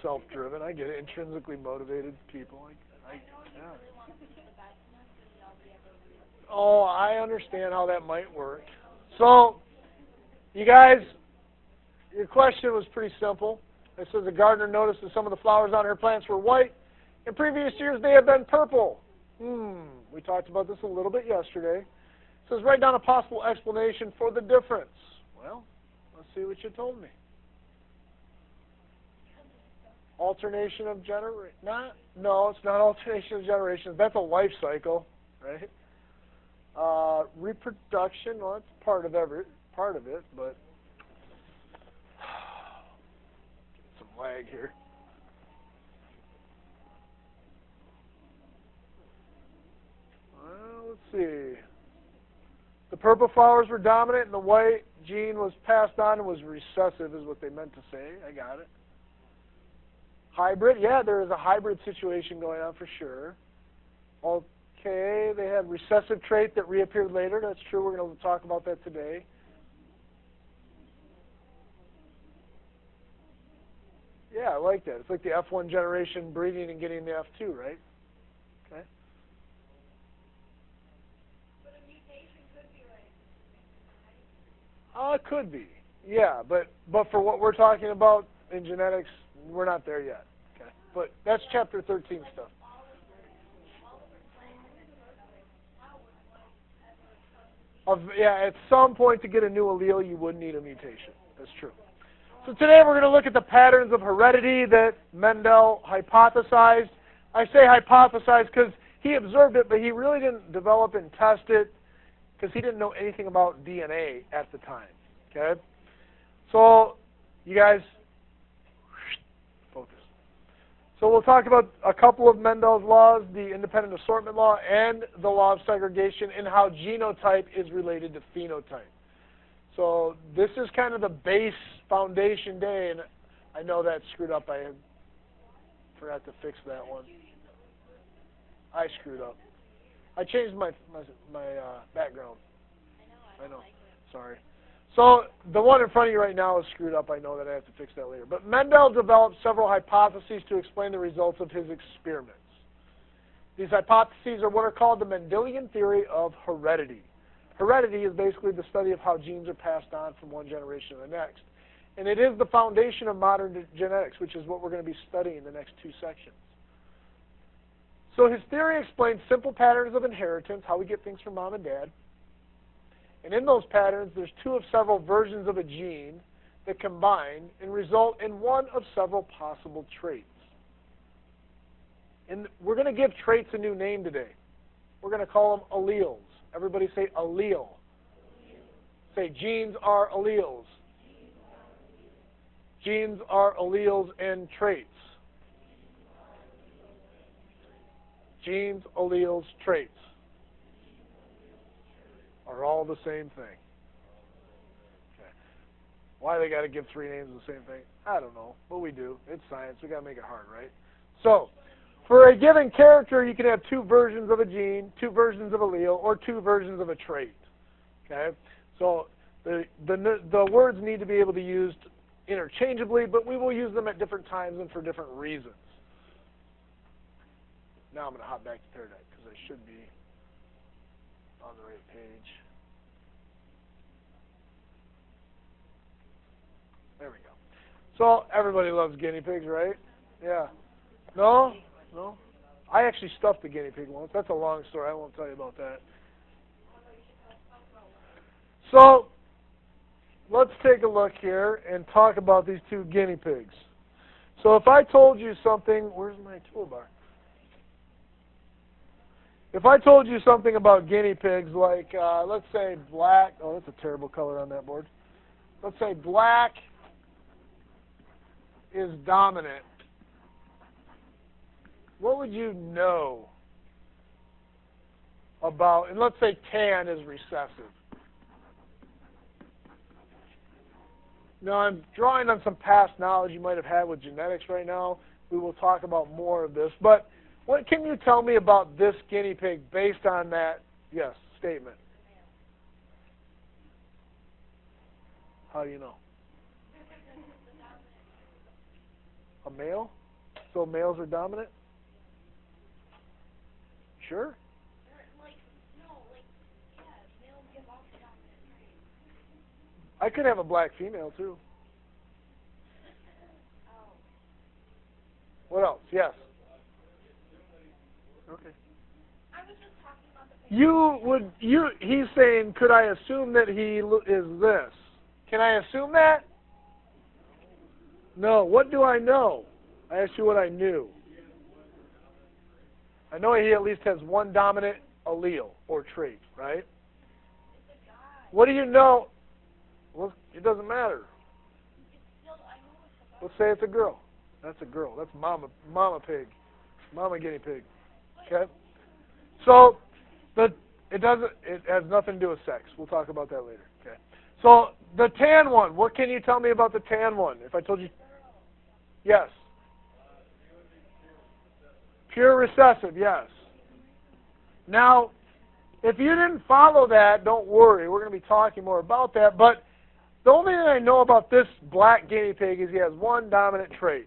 self-driven. I get it. Intrinsically motivated people. Yeah. Oh, I understand how that might work. So, you guys, your question was pretty simple. It says a gardener noticed that some of the flowers on her plants were white. In previous years, they had been purple. We talked about this a little bit yesterday. It says write down a possible explanation for the difference. Well, let's see what you told me. Alternation of generation? No, it's not alternation of generations. That's a life cycle, right? Reproduction, well, that's part of it, but some lag here. Well, let's see. The purple flowers were dominant, and the white gene was passed on and was recessive, is what they meant to say. I got it. Hybrid, yeah, there is a hybrid situation going on for sure. Okay, they had recessive trait that reappeared later. That's true. We're going to talk about that today. Yeah, I like that. It's like the F1 generation breeding and getting the F2, right? Okay. But a mutation could be like, It could be. Yeah, but for what we're talking about in genetics, we're not there yet. Okay. But that's chapter 13 stuff. Yeah, at some point to get a new allele, you would need a mutation. That's true. So today we're going to look at the patterns of heredity that Mendel hypothesized. I say hypothesized because he observed it, but he really didn't develop and test it because he didn't know anything about DNA at the time. Okay? So, you guys, focus. So we'll talk about a couple of Mendel's laws, the independent assortment law and the law of segregation, and how genotype is related to phenotype. So this is kind of the base foundation day, and I know that screwed up. I forgot to fix that one. I screwed up. I changed my background. I know. Sorry. So the one in front of you right now is screwed up. I know that I have to fix that later. But Mendel developed several hypotheses to explain the results of his experiments. These hypotheses are what are called the Mendelian theory of heredity. Heredity is basically the study of how genes are passed on from one generation to the next. And it is the foundation of modern genetics, which is what we're going to be studying in the next two sections. So his theory explains simple patterns of inheritance, how we get things from mom and dad. And in those patterns, there's two of several versions of a gene that combine and result in one of several possible traits. And we're going to give traits a new name today. We're going to call them alleles. Everybody say allele. Say genes are alleles. Genes are alleles and traits. Genes, alleles, traits are all the same thing. Okay. Why they got to give three names of the same thing? I don't know, but we do. It's science. We got to make it hard, right? So, for a given character, you can have two versions of a gene, two versions of allele, or two versions of a trait. Okay. So the words need to be able to be used interchangeably, but we will use them at different times and for different reasons. Now I'm going to hop back to Peardeck because I should be on the right page. There we go. So everybody loves guinea pigs, right? Yeah. No? No? I actually stuffed a guinea pig once. That's a long story. I won't tell you about that. So let's take a look here and talk about these two guinea pigs. So if I told you something, where's my toolbar? If I told you something about guinea pigs, like let's say black, oh, that's a terrible color on that board. Let's say black is dominant. What would you know about, and let's say tan is recessive. Now, I'm drawing on some past knowledge you might have had with genetics right now. We will talk about more of this. But what can you tell me about this guinea pig based on that, yes, statement? How do you know? A male? So males are dominant? Sure. I could have a black female too. What else? Yes. Okay. I was just talking about the He's saying, could I assume that he is this? Can I assume that? No. What do I know? I asked you what I knew. I know he at least has one dominant allele or trait, right? What do you know? Well, it doesn't matter. Let's say it's a girl. That's a girl. That's mama pig, mama guinea pig. Okay. So it has nothing to do with sex. We'll talk about that later. Okay. So the tan one. What can you tell me about the tan one? If I told you, yes. Pure recessive, yes. Now, if you didn't follow that, don't worry. We're going to be talking more about that. But the only thing I know about this black guinea pig is he has one dominant trait.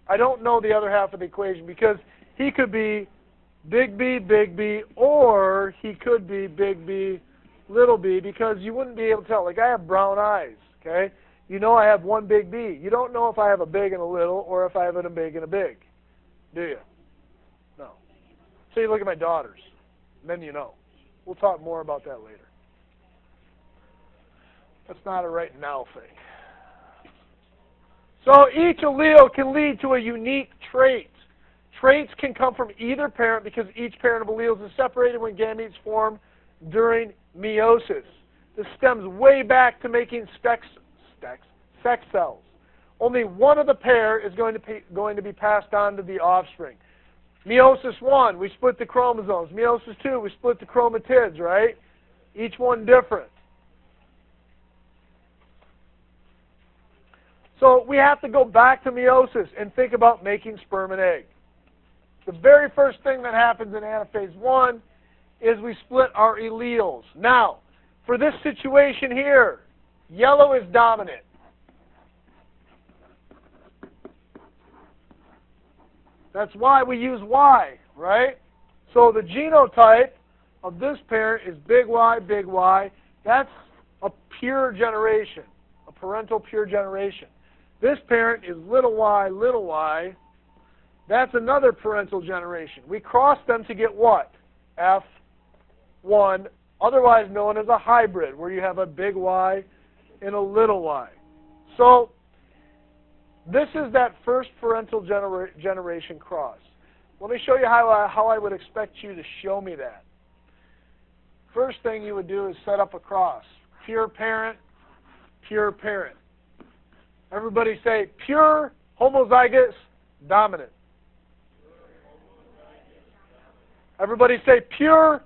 I don't know the other half of the equation because he could be big B, or he could be big B, little b, because you wouldn't be able to tell. Like I have brown eyes, okay? You know I have one big B. You don't know if I have a big and a little or if I have a big and a big, do you? No. So you look at my daughters, and then you know. We'll talk more about that later. That's not a right now thing. So each allele can lead to a unique trait. Traits can come from either parent because each parent of alleles is separated when gametes form during meiosis. This stems way back to making sex cells. Only one of the pair is going to be passed on to the offspring. Meiosis 1, we split the chromosomes. Meiosis 2, we split the chromatids, right? Each one different. So we have to go back to meiosis and think about making sperm and egg. The very first thing that happens in anaphase 1 is we split our alleles. Now, for this situation here, yellow is dominant. That's why we use Y, right? So the genotype of this parent is big Y, big Y. That's a pure generation, a parental pure generation. This parent is little y, little y. That's another parental generation. We cross them to get what? F1, otherwise known as a hybrid, where you have a big Y and a little y. So this is that first parental generation cross. Let me show you how I would expect you to show me that. First thing you would do is set up a cross. Pure parent, pure parent. Everybody say pure homozygous dominant. Everybody say pure.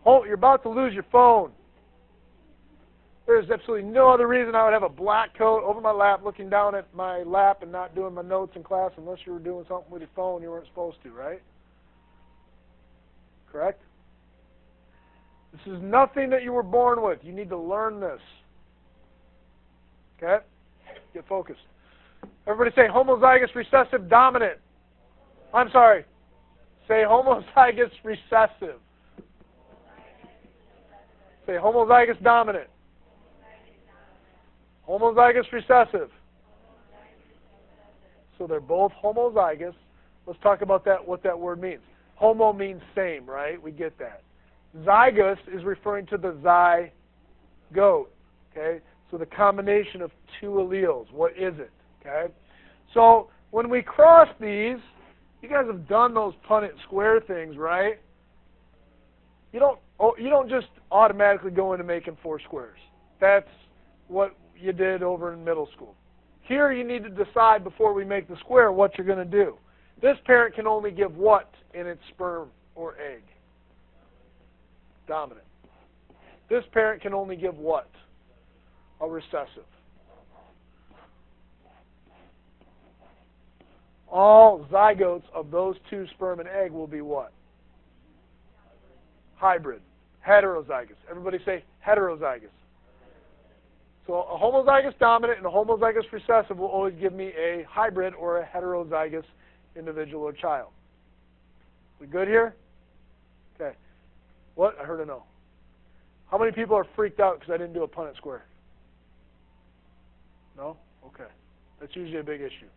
You're about to lose your phone. There's absolutely no other reason I would have a black coat over my lap looking down at my lap and not doing my notes in class unless you were doing something with your phone you weren't supposed to, right? Correct? This is nothing that you were born with. You need to learn this. Okay? Get focused. Everybody say homozygous recessive dominant. I'm sorry. Say homozygous recessive. Say homozygous dominant. Homozygous recessive. So they're both homozygous. Let's talk about that. What that word means. Homo means same, right? We get that. Zygous is referring to the zygote. Okay? So the combination of two alleles. What is it? Okay? So when we cross these, you guys have done those Punnett square things, right? You don't just automatically go into making four squares. That's what you did over in middle school. Here you need to decide before we make the square what you're going to do. This parent can only give what in its sperm or egg? Dominant. This parent can only give what? A recessive. All zygotes of those two sperm and egg will be what? Hybrid. Heterozygous. Everybody say heterozygous. So a homozygous dominant and a homozygous recessive will always give me a hybrid or a heterozygous individual or child. We good here? Okay. What? I heard a no. How many people are freaked out because I didn't do a Punnett square? No? Okay. That's usually a big issue.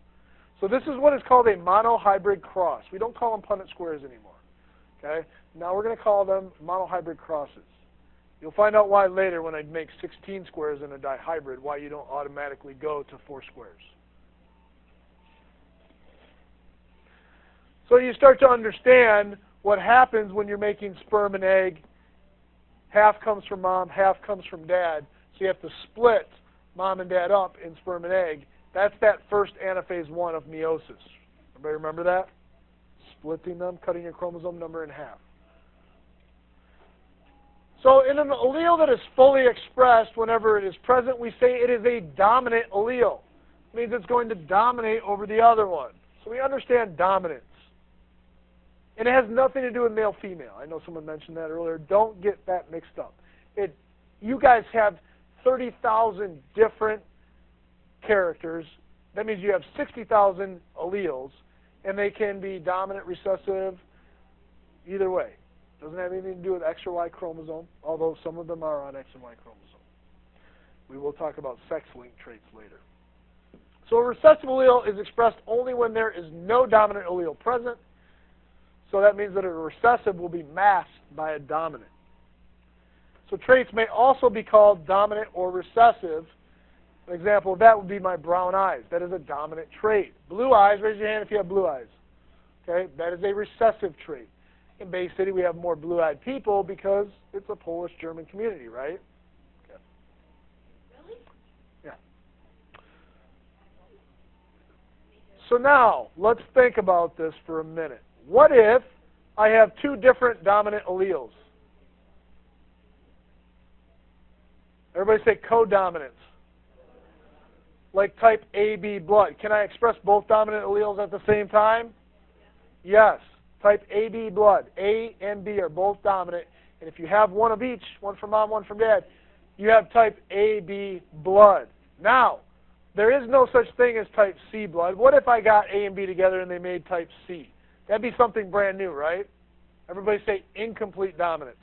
So this is what is called a monohybrid cross. We don't call them Punnett squares anymore. Okay? Now we're going to call them monohybrid crosses. You'll find out why later when I make 16 squares in a dihybrid, why you don't automatically go to 4 squares. So you start to understand what happens when you're making sperm and egg. Half comes from mom, half comes from dad. So you have to split mom and dad up in sperm and egg. That's that first anaphase 1 of meiosis. Everybody remember that? Splitting them, cutting your chromosome number in half. So in an allele that is fully expressed whenever it is present, we say it is a dominant allele. It means it's going to dominate over the other one. So we understand dominance. And it has nothing to do with male-female. I know someone mentioned that earlier. Don't get that mixed up. You guys have 30,000 different characters. That means you have 60,000 alleles, and they can be dominant, recessive, either way. Doesn't have anything to do with X or Y chromosome, although some of them are on X and Y chromosome. We will talk about sex-linked traits later. So a recessive allele is expressed only when there is no dominant allele present. So that means that a recessive will be masked by a dominant. So traits may also be called dominant or recessive. An example of that would be my brown eyes. That is a dominant trait. Blue eyes, raise your hand if you have blue eyes. Okay, that is a recessive trait. In Bay City, we have more blue-eyed people because it's a Polish-German community, right? Okay. Really? Yeah. So now, let's think about this for a minute. What if I have 2 different dominant alleles? Everybody say codominance. Like type AB blood. Can I express both dominant alleles at the same time? Yes. Type AB blood. A and B are both dominant. And if you have one of each, one from mom, one from dad, you have type AB blood. Now, there is no such thing as type C blood. What if I got A and B together and they made type C? That'd be something brand new, right? Everybody say incomplete dominance.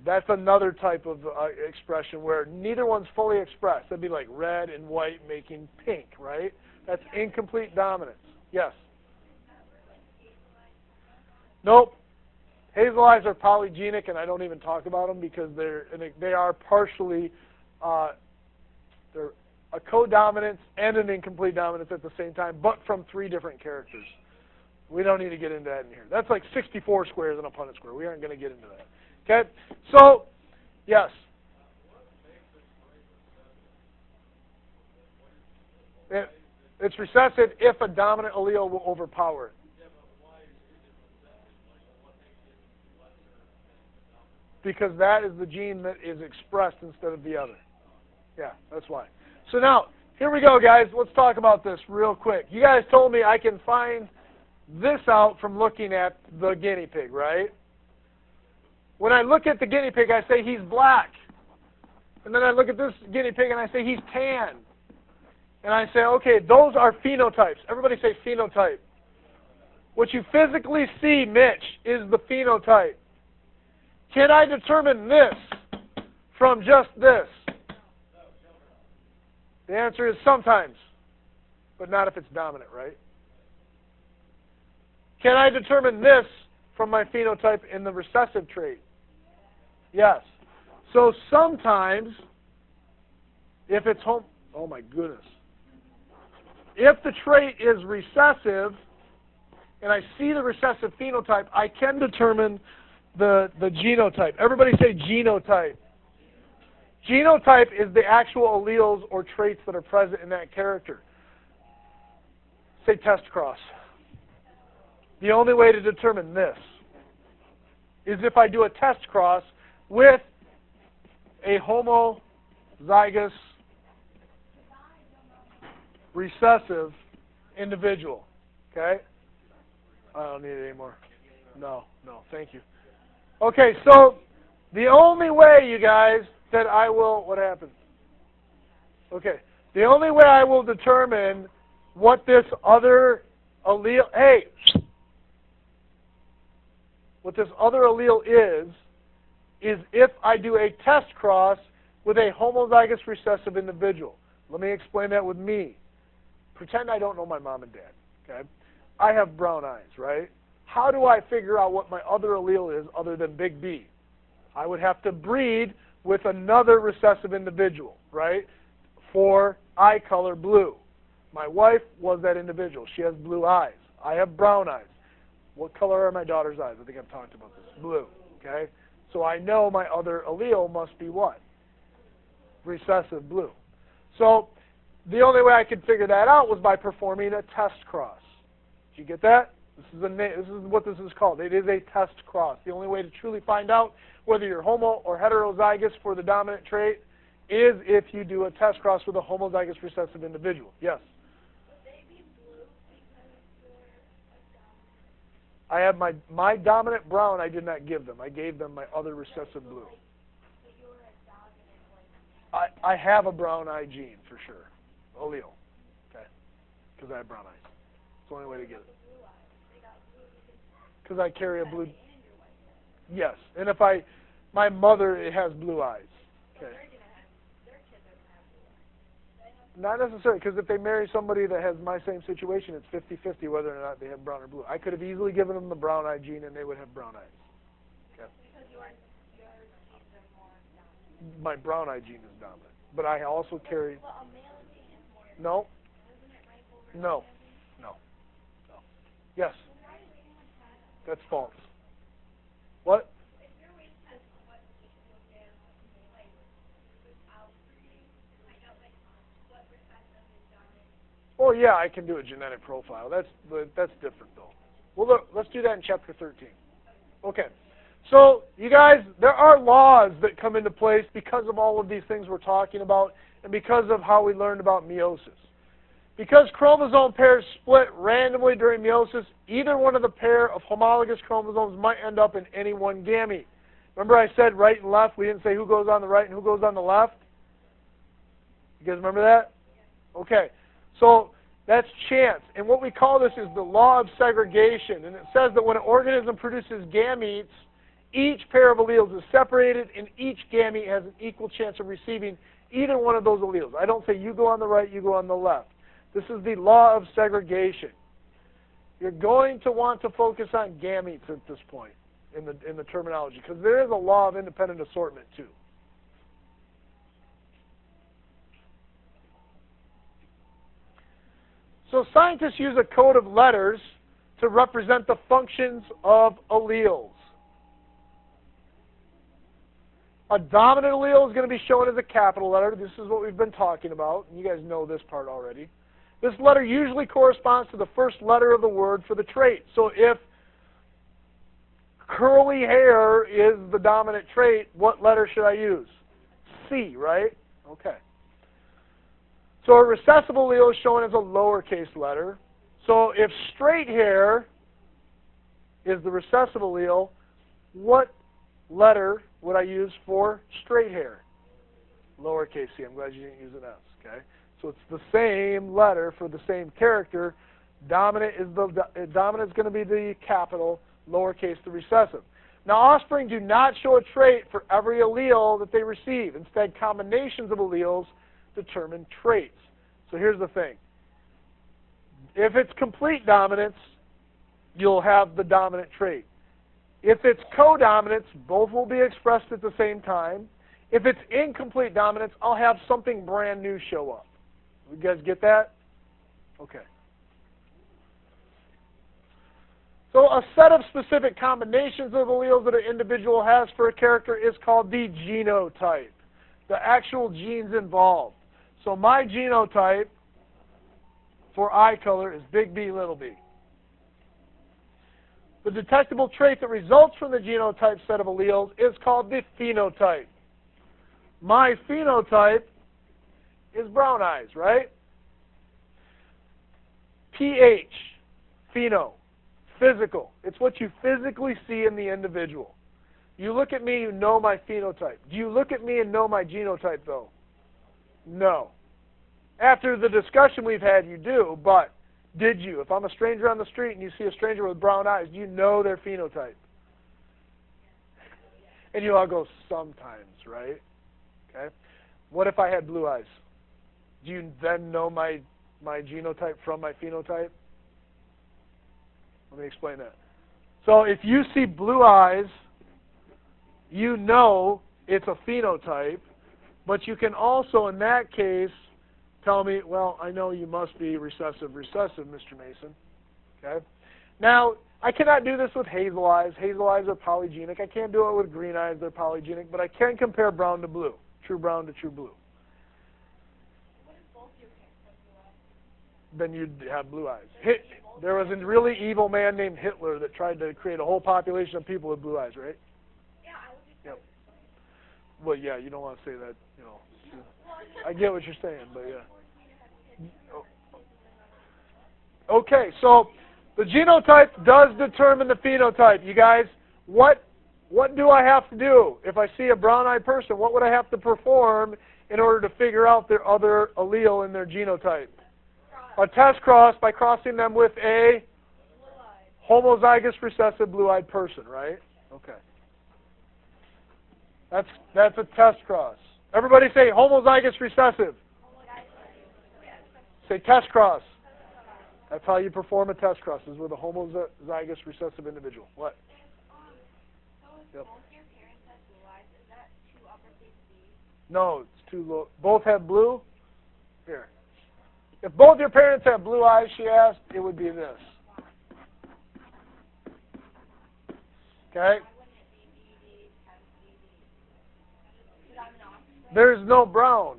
That's another type of expression where neither one's fully expressed. That'd be like red and white making pink, right? That's incomplete dominance. Yes? Nope. Hazel eyes are polygenic, and I don't even talk about them because they are partially they're a codominance and an incomplete dominance at the same time, but from 3 different characters. We don't need to get into that in here. That's like 64 squares in a Punnett square. We aren't going to get into that. Okay? So, yes. It's recessive if a dominant allele will overpower it. Because that is the gene that is expressed instead of the other. Yeah, that's why. So now, here we go, guys. Let's talk about this real quick. You guys told me I can find this out from looking at the guinea pig, right? When I look at the guinea pig, I say he's black. And then I look at this guinea pig and I say he's tan. And I say, okay, those are phenotypes. Everybody say phenotype. What you physically see, Mitch, is the phenotype. Can I determine this from just this? The answer is sometimes, but not if it's dominant, right? Can I determine this from my phenotype in the recessive trait? Yes. So sometimes, if it's oh my goodness. If the trait is recessive, and I see the recessive phenotype, I can determine the genotype. Everybody say genotype. Genotype is the actual alleles or traits that are present in that character. Say test cross. The only way to determine this is if I do a test cross with a homozygous recessive individual. Okay? I don't need it anymore. No, thank you. Okay, so the only way, you guys, that I will, what happened? Okay. The only way I will determine what this other allele, what this other allele is if I do a test cross with a homozygous recessive individual. Let me explain that with me. Pretend I don't know my mom and dad, okay? I have brown eyes, right? How do I figure out what my other allele is other than big B? I would have to breed with another recessive individual, right, for eye color blue. My wife was that individual. She has blue eyes. I have brown eyes. What color are my daughter's eyes? I think I've talked about this. Blue, okay? So I know my other allele must be what? Recessive blue. So the only way I could figure that out was by performing a test cross. Did you get that? This is what this is called. It is a test cross. The only way to truly find out whether you're homo or heterozygous for the dominant trait is if you do a test cross with a homozygous recessive individual. Yes? Would they be blue because you're a dominant? I have my dominant brown I did not give them. I gave them my other recessive blue. So you're a dominant, I have a brown eye gene for sure. Allele. Okay? Because I have brown eyes. It's the only way to get it. Because I carry a blue. Yes, and if my mother has blue eyes. Okay. Not necessarily, because if they marry somebody that has my same situation, it's 50-50 whether or not they have brown or blue. I could have easily given them the brown eye gene, and they would have brown eyes. Okay. Because your genes are more dominant. My brown eye gene is dominant, but I also carry. Well, a male gene is more. No. Isn't it right over? No. No. No. Yes. That's false. What? If you're waiting to what you'll get, like, without breeding, find out, like, what recessive is dominant. Oh yeah, I can do a genetic profile. That's different though. Well, look, let's do that in chapter 13. Okay. So you guys, there are laws that come into place because of all of these things we're talking about, and because of how we learned about meiosis. Because chromosome pairs split randomly during meiosis, either one of the pair of homologous chromosomes might end up in any one gamete. Remember I said right and left? We didn't say who goes on the right and who goes on the left? You guys remember that? Okay. So that's chance. And what we call this is the law of segregation. And it says that when an organism produces gametes, each pair of alleles is separated, and each gamete has an equal chance of receiving either one of those alleles. I don't say you go on the right, you go on the left. This is the law of segregation. You're going to want to focus on gametes at this point in the terminology, because there is a law of independent assortment too. So scientists use a code of letters to represent the functions of alleles. A dominant allele is going to be shown as a capital letter. This is what we've been talking about. You guys know this part already. This letter usually corresponds to the first letter of the word for the trait. So if curly hair is the dominant trait, what letter should I use? C, right? Okay. So a recessive allele is shown as a lowercase letter. So if straight hair is the recessive allele, what letter would I use for straight hair? Lowercase c. I'm glad you didn't use an S. Okay. So it's the same letter for the same character. Dominant is going to be the capital, lowercase the recessive. Now offspring do not show a trait for every allele that they receive. Instead, combinations of alleles determine traits. So here's the thing. If it's complete dominance, you'll have the dominant trait. If it's codominance, both will be expressed at the same time. If it's incomplete dominance, I'll have something brand new show up. You guys get that? Okay. So a set of specific combinations of alleles that an individual has for a character is called the genotype, the actual genes involved. So my genotype for eye color is big B, little b. The detectable trait that results from the genotype set of alleles is called the phenotype. My phenotype is brown eyes, right? pH, pheno, physical. It's what you physically see in the individual. You look at me, you know my phenotype. Do you look at me and know my genotype, though? No. After the discussion we've had, you do, but did you? If I'm a stranger on the street and you see a stranger with brown eyes, do you know their phenotype? And you all go, sometimes, right? Okay. What if I had blue eyes? Do you then know my genotype from my phenotype? Let me explain that. So if you see blue eyes, you know it's a phenotype, but you can also, in that case, tell me, well, I know you must be recessive, Mr. Mason. Okay. Now, I cannot do this with hazel eyes. Hazel eyes are polygenic. I can't do it with green eyes. They're polygenic. But I can compare brown to blue, true brown to true blue. What if both your parents have blue eyes? Then you'd have blue eyes. There was a really evil man named Hitler that tried to create a whole population of people with blue eyes, right? Yeah, I would just. Yep. Well, yeah, you don't want to say that, you know. I get what you're saying, but yeah. Okay, so the genotype does determine the phenotype. You guys, what do I have to do? If I see a brown-eyed person, what would I have to perform in order to figure out their other allele in their genotype? A test cross by crossing them with a homozygous recessive blue-eyed person, right? Okay. That's a test cross. Everybody say homozygous recessive. Say test cross. That's how you perform a test cross, is with a homozygous recessive individual. What? So if Yep. both your parents have blue eyes, is that two uppercase B's? No, it's too low. Both have blue? Here. If both your parents have blue eyes, she asked, it would be this. Okay? There's no brown.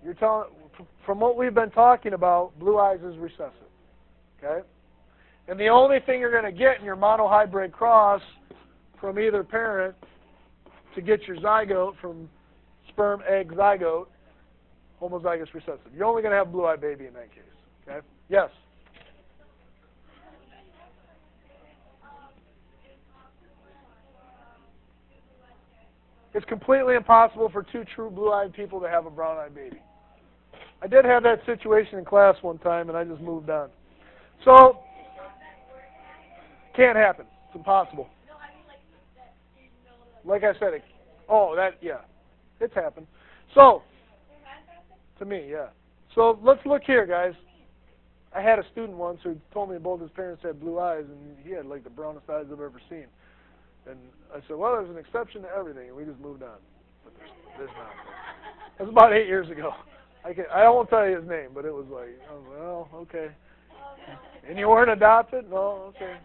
You're telling, from what we've been talking about, blue eyes is recessive. Okay? And the only thing you're going to get in your monohybrid cross from either parent to get your zygote from sperm, egg, zygote, homozygous recessive. You're only going to have blue-eyed baby in that case. Okay? Yes? It's completely impossible for two true blue-eyed people to have a brown-eyed baby. I did have that situation in class one time, and I just moved on. So, can't happen. It's impossible. Like I said, yeah. It's happened. So, to me, yeah. So, let's look here, guys. I had a student once who told me both his parents had blue eyes, and he had like the brownest eyes I've ever seen. And I said, well, there's an exception to everything, and we just moved on. But there's not. That was about 8 years ago. I won't tell you his name, but it was like, well, okay. And you weren't adopted? No, okay.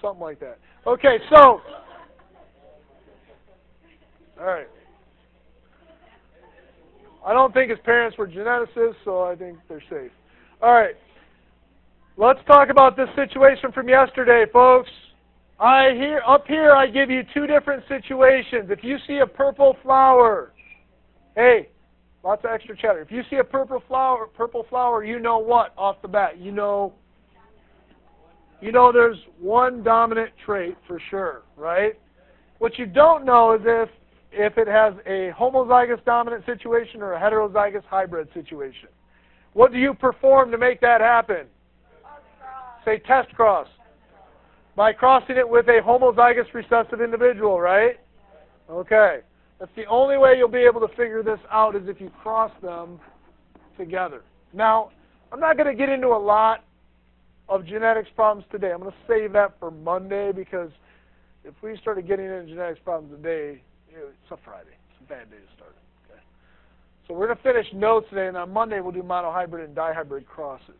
Something like that. Okay, so, all right. I don't think his parents were geneticists, so I think they're safe. All right. Let's talk about this situation from yesterday, folks. Up here, I give you two different situations. If you see a purple flower, hey, lots of extra chatter. If you see a purple flower, you know what off the bat? You know there's one dominant trait for sure, right? What you don't know is if it has a homozygous dominant situation or a heterozygous hybrid situation. What do you perform to make that happen? Say test cross. By crossing it with a homozygous recessive individual, right? Okay. That's the only way you'll be able to figure this out is if you cross them together. Now, I'm not going to get into a lot of genetics problems today. I'm going to save that for Monday because if we started getting into genetics problems today, it's a Friday. It's a bad day to start. Okay. So we're going to finish notes today, and on Monday we'll do monohybrid and dihybrid crosses.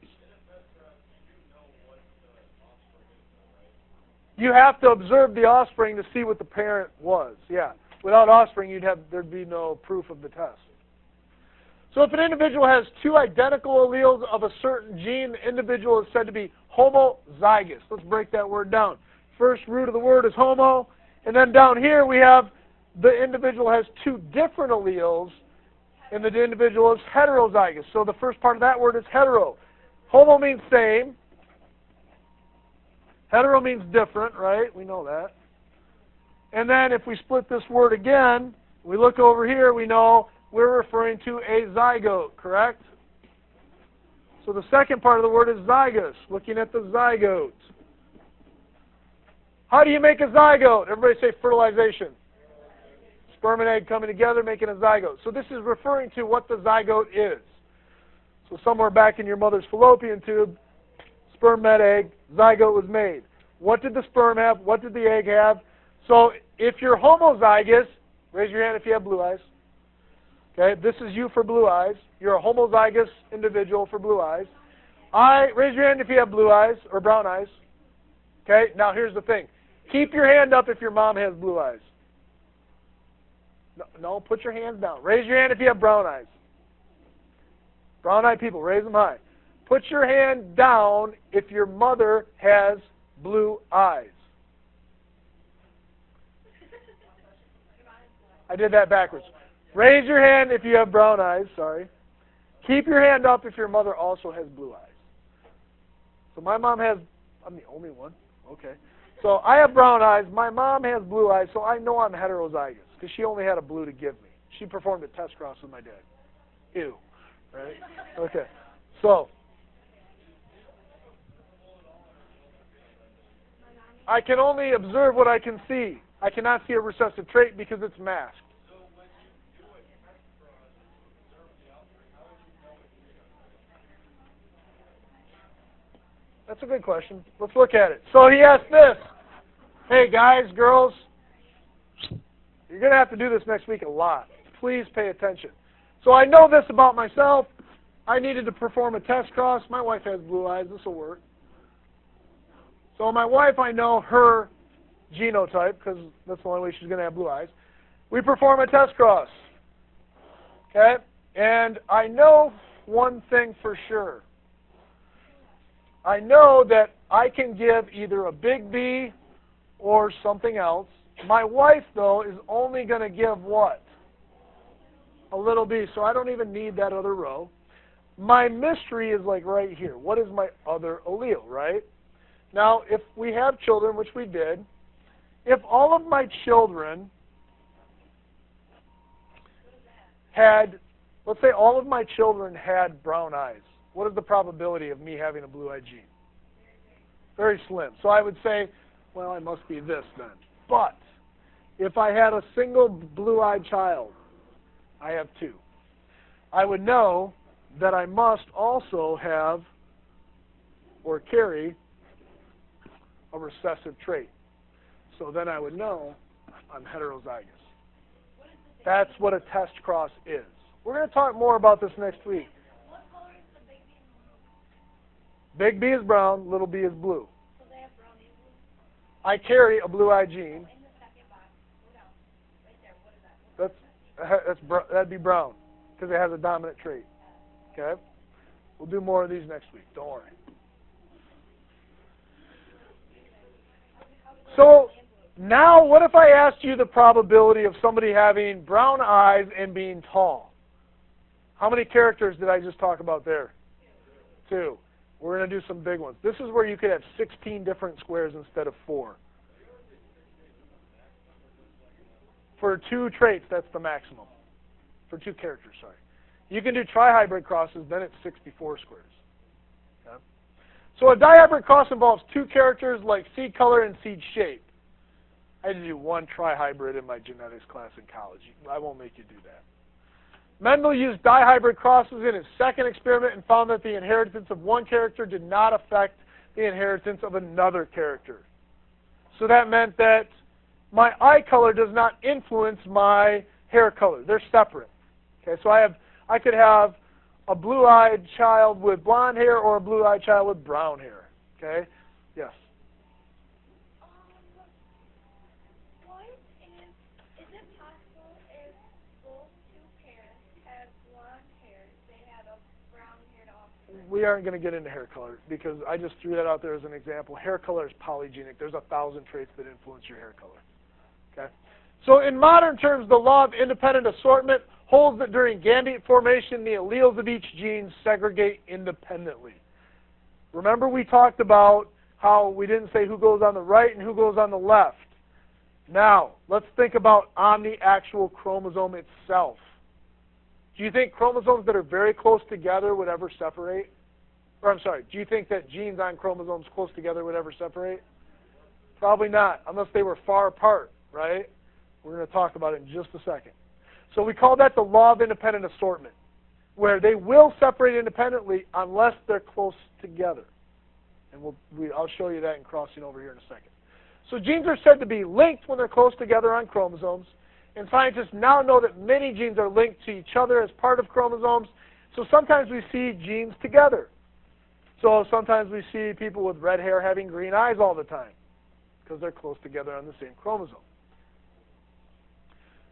You have to observe the offspring to see what the parent was. Yeah. Without offspring, there'd be no proof of the test. So if an individual has two identical alleles of a certain gene, the individual is said to be homozygous. Let's break that word down. First root of the word is homo, and then down here we have the individual has two different alleles, and the individual is heterozygous. So the first part of that word is hetero. Homo means same. Hetero means different, right? We know that. And then if we split this word again, we look over here, we know we're referring to a zygote, correct? So the second part of the word is zygous, looking at the zygote. How do you make a zygote? Everybody say fertilization. Sperm and egg coming together, making a zygote. So this is referring to what the zygote is. So somewhere back in your mother's fallopian tube, sperm met egg, zygote was made. What did the sperm have? What did the egg have? So if you're homozygous, raise your hand if you have blue eyes. Okay, this is you for blue eyes. You're a homozygous individual for blue eyes. Raise your hand if you have blue eyes or brown eyes. Okay, now here's the thing. Keep your hand up if your mom has blue eyes. No, put your hands down. Raise your hand if you have brown eyes. Brown-eyed people, raise them high. Put your hand down if your mother has blue eyes. I did that backwards. Raise your hand if you have brown eyes, sorry. Keep your hand up if your mother also has blue eyes. So my mom has, I'm the only one, okay. So I have brown eyes, my mom has blue eyes, so I know I'm heterozygous because she only had a blue to give me. She performed a test cross with my dad. Ew, right? Okay, so I can only observe what I can see. I cannot see a recessive trait because it's masked. That's a good question. Let's look at it. So he asked this. Hey, guys, girls, you're going to have to do this next week a lot. Please pay attention. So I know this about myself. I needed to perform a test cross. My wife has blue eyes. This will work. So my wife, I know her genotype because that's the only way she's going to have blue eyes. We perform a test cross. Okay? And I know one thing for sure. I know that I can give either a big B or something else. My wife, though, is only going to give what? A little b, so I don't even need that other row. My mystery is like right here. What is my other allele, right? Now, if we have children, which we did, if all of my children had, let's say all of my children had brown eyes, what is the probability of me having a blue-eyed gene? Very slim. So I would say, well, I must be this then. But if I had a single blue-eyed child, I have two. I would know that I must also have or carry a recessive trait. So then I would know I'm heterozygous. That's what a test cross is. We're going to talk more about this next week. What color is the big B and blue? Big B is brown, little b is blue. So they have brown and blue? I carry a blue-eyed gene. In the second box, go down. Right there, what is that? That'd be brown because it has a dominant trait. Okay? We'll do more of these next week. Don't worry. So now what if I asked you the probability of somebody having brown eyes and being tall? How many characters did I just talk about there? 2. We're going to do some big ones. This is where you could have 16 different squares instead of 4. For 2 traits, that's the maximum. For 2 characters, sorry. You can do trihybrid crosses, then it's 64 squares. Okay? So a dihybrid cross involves 2 characters like seed color and seed shape. I had to do 1 trihybrid in my genetics class in college. I won't make you do that. Mendel used dihybrid crosses in his second experiment and found that the inheritance of one character did not affect the inheritance of another character. So that meant that my eye color does not influence my hair color. They're separate. Okay, so I could have a blue-eyed child with blonde hair or a blue-eyed child with brown hair. Okay? Yes. What is it possible if both two parents have blonde hair, they have a brown-haired offspring? We aren't going to get into hair color because I just threw that out there as an example. Hair color is polygenic. There's 1,000 traits that influence your hair color. Okay? So in modern terms, the law of independent assortment holds that during gamete formation, the alleles of each gene segregate independently. Remember we talked about how we didn't say who goes on the right and who goes on the left. Now, let's think about on the actual chromosome itself. Do you think chromosomes that are very close together would ever separate? Or I'm sorry, do you think that genes on chromosomes close together would ever separate? Probably not, unless they were far apart, right? We're going to talk about it in just a second. So we call that the law of independent assortment, where they will separate independently unless they're close together. And I'll show you that in crossing over here in a second. So genes are said to be linked when they're close together on chromosomes, and scientists now know that many genes are linked to each other as part of chromosomes, so sometimes we see genes together. So sometimes we see people with red hair having green eyes all the time because they're close together on the same chromosome.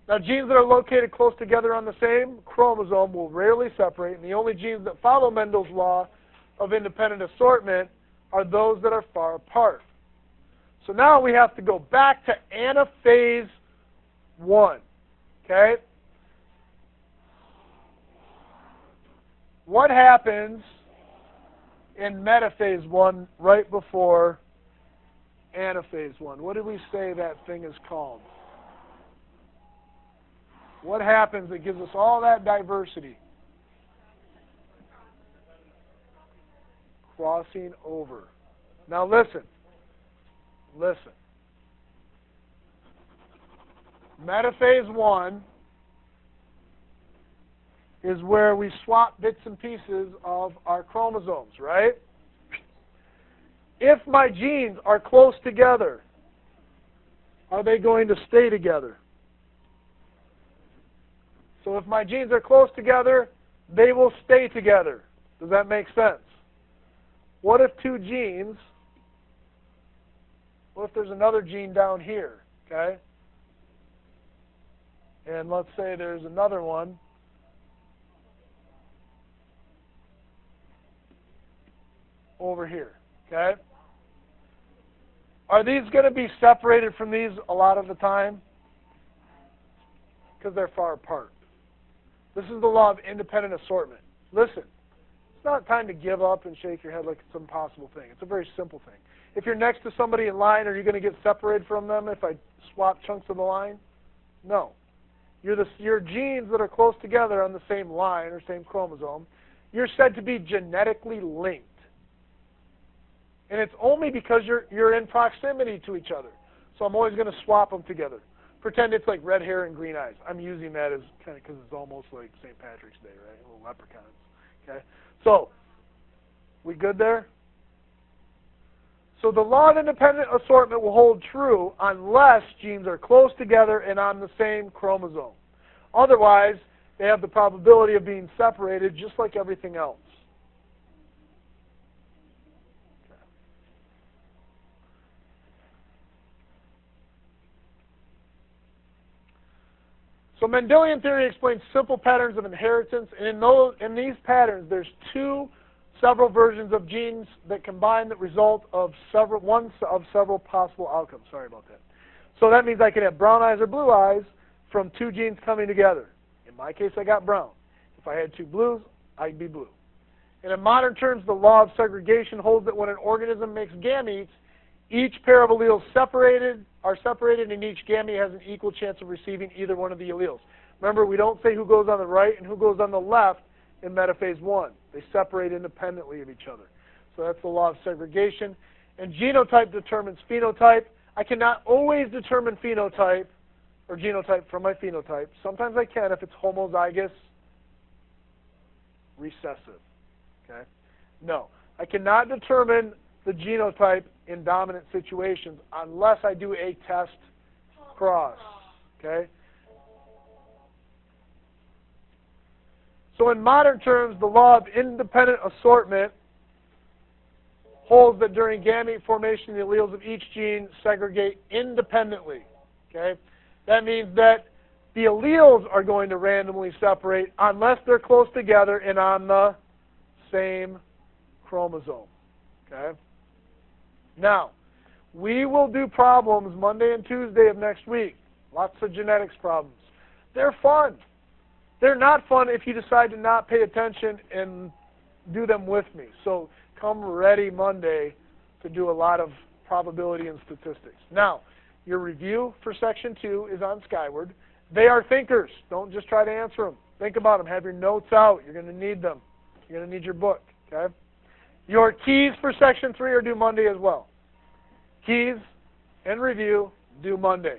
Now, genes that are located close together on the same chromosome will rarely separate, and the only genes that follow Mendel's law of independent assortment are those that are far apart. So now we have to go back to anaphase 1, okay? What happens in metaphase 1 right before anaphase 1? What did we say that thing is called? What happens that gives us all that diversity? Crossing over. Now listen. Listen. Metaphase 1 is where we swap bits and pieces of our chromosomes, right? If my genes are close together, are they going to stay together? So if my genes are close together, they will stay together. Does that make sense? What if two genes, what if there's another gene down here, okay? And let's say there's another one over here, okay? Are these going to be separated from these a lot of the time? Because they're far apart. This is the law of independent assortment. Listen, it's not time to give up and shake your head like it's an impossible thing. It's a very simple thing. If you're next to somebody in line, are you going to get separated from them if I swap chunks of the line? No. Your genes that are close together on the same line or same chromosome, you're said to be genetically linked. And it's only because you're in proximity to each other. So I'm always going to swap them together. Pretend it's like red hair and green eyes. I'm using that as kind of because it's almost like St. Patrick's Day, right? Little leprechauns. Okay. So, we good there? So the law of independent assortment will hold true unless genes are close together and on the same chromosome. Otherwise, they have the probability of being separated just like everything else. So Mendelian theory explains simple patterns of inheritance, and in these patterns, there's several versions of genes that combine that result of several possible outcomes. Sorry about that. So that means I could have brown eyes or blue eyes from two genes coming together. In my case, I got brown. If I had two blues, I'd be blue. And in modern terms, the law of segregation holds that when an organism makes gametes, each pair of alleles are separated, and each gamete has an equal chance of receiving either one of the alleles. Remember, we don't say who goes on the right and who goes on the left in metaphase 1. They separate independently of each other. So that's the law of segregation. And genotype determines phenotype. I cannot always determine phenotype or genotype from my phenotype. Sometimes I can if it's homozygous recessive. Okay? No, I cannot determine the genotype in dominant situations unless I do a test cross. Okay? So in modern terms, the law of independent assortment holds that during gamete formation, the alleles of each gene segregate independently. Okay? That means that the alleles are going to randomly separate unless they're close together and on the same chromosome. Okay? Now, we will do problems Monday and Tuesday of next week. Lots of genetics problems. They're fun. They're not fun if you decide to not pay attention and do them with me. So come ready Monday to do a lot of probability and statistics. Now, your review for Section 2 is on Skyward. They are thinkers. Don't just try to answer them. Think about them. Have your notes out. You're going to need them. You're going to need your book. Okay? Your keys for Section 3 are due Monday as well. Keys and review due Monday.